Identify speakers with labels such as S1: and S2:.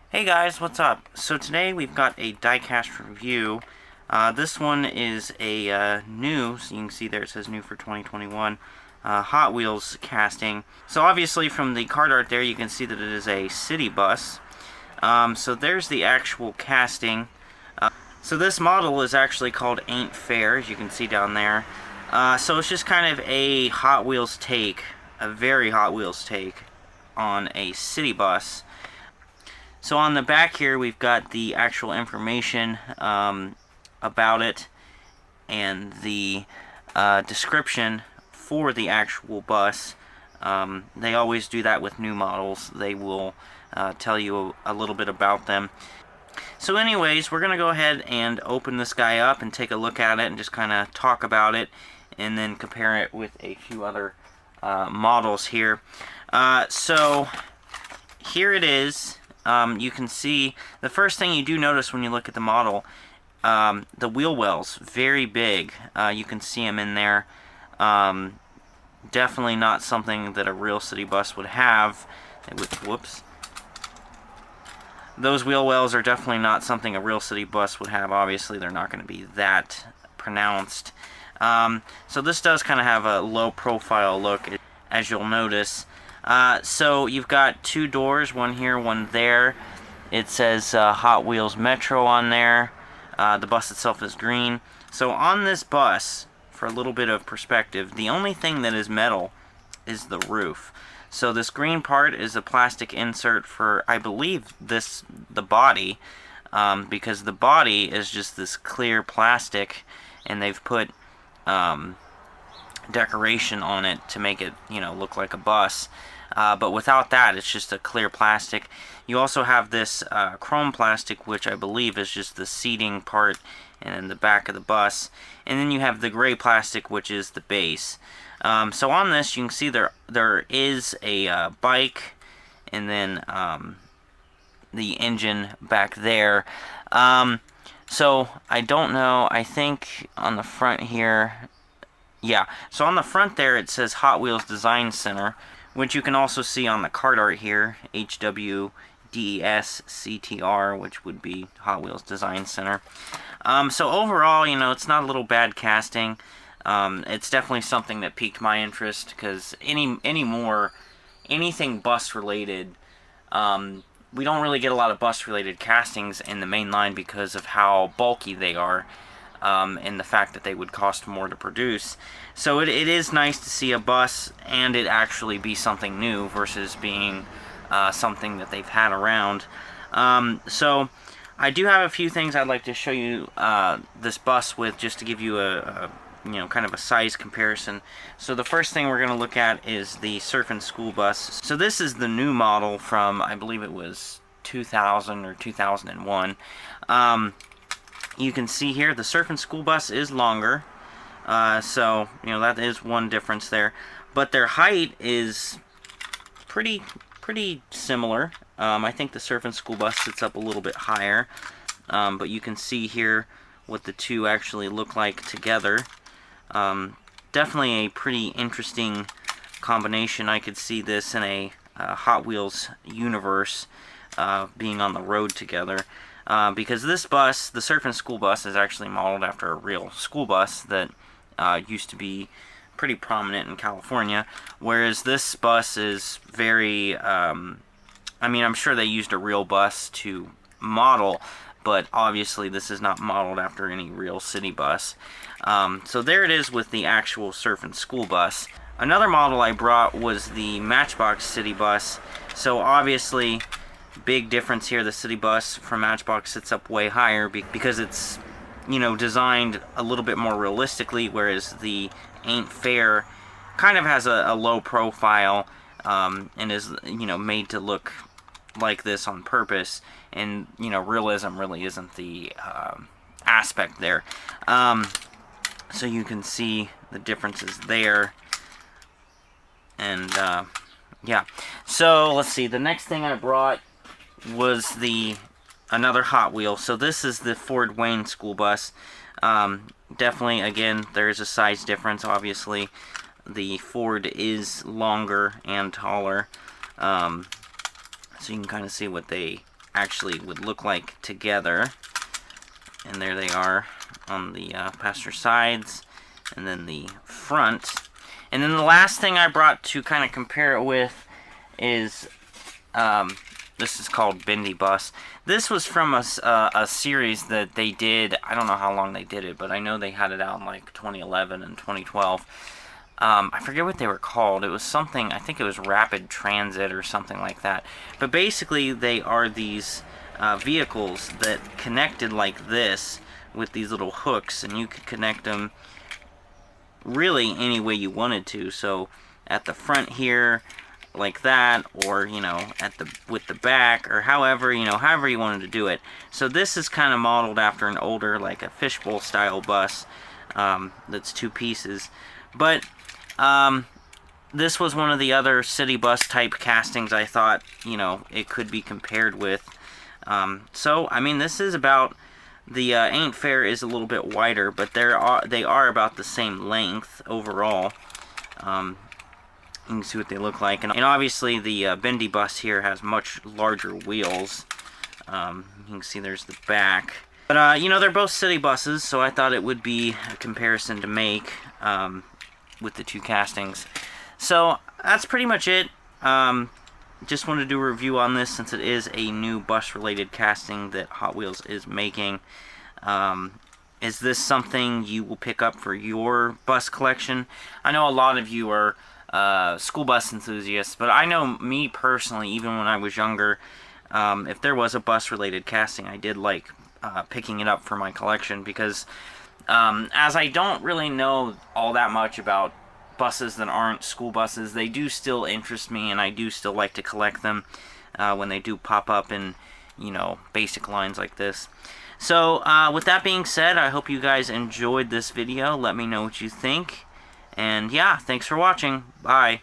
S1: Hey guys, what's up? So today we've got a diecast review. This one is a new, so you can see there it says new for 2021, Hot Wheels casting. So obviously from the card art there you can see that it is a city bus. So there's the actual casting. So this model is actually called Ain't Fair, as you can see down there. So it's just kind of a Hot Wheels take, a very Hot Wheels take on a city bus. So on the back here we've got the actual information about it and the description for the actual bus. They always do that with new models. They will tell you a little bit about them. So anyways, we're going to go ahead and open this guy up and take a look at it and just kind of talk about it and then compare it with a few other models here. So here it is. You can see the first thing you do notice when you look at the model, the wheel wells, very big. You can see them in there. Definitely not something that a real city bus would have. Whoops. Those wheel wells are definitely not something a real city bus would have. Obviously, they're not going to be that pronounced. So this does kind of have a low profile look, as you'll notice. So you've got two doors, one here, one there. It says Hot Wheels Metro on there. The bus itself is green. So on this bus, for a little bit of perspective, the only thing that is metal is the roof. So this green part is a plastic insert for, I believe, the body, because the body is just this clear plastic, and they've put decoration on it to make it, look like a bus. But without that, it's just a clear plastic. You also have this chrome plastic, which I believe is just the seating part and the back of the bus. And then you have the gray plastic, which is the base. So on this, you can see there is a bike, and then the engine back there. So I don't know. I think on the front here, yeah. So on the front there, it says Hot Wheels Design Center, which you can also see on the card art here, HWDESCTR, which would be Hot Wheels Design Center. So overall, it's not a little bad casting. It's definitely something that piqued my interest, because anything bus related, we don't really get a lot of bus related castings in the main line because of how bulky they are. And the fact that they would cost more to produce. So it is nice to see a bus and it actually be something new versus being something that they've had around. So I do have a few things I'd like to show you this bus with, just to give you a kind of a size comparison. So the first thing we're going to look at is the Surfin' School Bus. So this is the new model from, I believe it was 2000 or 2001. You can see here the Surfin' School Bus is longer, so that is one difference there. But their height is pretty similar. I think the Surfin' School Bus sits up a little bit higher, but you can see here what the two actually look like together. Definitely a pretty interesting combination. I could see this in a Hot Wheels universe, being on the road together. Because this bus, the Surfin' School Bus, is actually modeled after a real school bus that used to be pretty prominent in California, whereas this bus is very, I'm sure they used a real bus to model, but obviously this is not modeled after any real city bus. So there it is with the actual Surfin' School Bus. Another model I brought was the Matchbox City Bus. So obviously, big difference here. The city bus from Matchbox sits up way higher because it's designed a little bit more realistically, whereas the Ain't Fair kind of has a low profile, and is made to look like this on purpose, and realism really isn't the aspect there. So you can see the differences there. And yeah, so let's see, the next thing I brought was another Hot Wheel. So this is the Ford Wayne school bus. Definitely, again, there's a size difference. Obviously, the Ford is longer and taller. So you can kind of see what they actually would look like together. And there they are on the passenger sides, and then the front. And then the last thing I brought to kind of compare it with is, this is called Bindi Bus. This was from a series that they did. I don't know how long they did it, but I know they had it out in like 2011 and 2012. I forget what they were called. It was something, I think it was Rapid Transit or something like that. But basically, they are these vehicles that connected like this with these little hooks, and you could connect them really any way you wanted to. So at the front here, like that, or with the back, or however you wanted to do it. So this is kind of modeled after an older, like a fishbowl style bus, that's 2 pieces. But this was one of the other city bus type castings I thought it could be compared with. So I mean, this is about, the Ain't Fair is a little bit wider, but they are about the same length overall. You can see what they look like, and obviously the Bindi Bus here has much larger wheels. You can see there's the back, but they're both city buses, so I thought it would be a comparison to make with the 2 castings. So that's pretty much it. Just wanted to do a review on this since it is a new bus-related casting that Hot Wheels is making. Is this something you will pick up for your bus collection? I know a lot of you are school bus enthusiasts, but I know me personally, even when I was younger, if there was a bus-related casting, I did like picking it up for my collection, because as I don't really know all that much about buses that aren't school buses, they do still interest me, and I do still like to collect them when they do pop up in basic lines like this. So with that being said, I hope you guys enjoyed this video. Let me know what you think, and yeah, thanks for watching. Bye.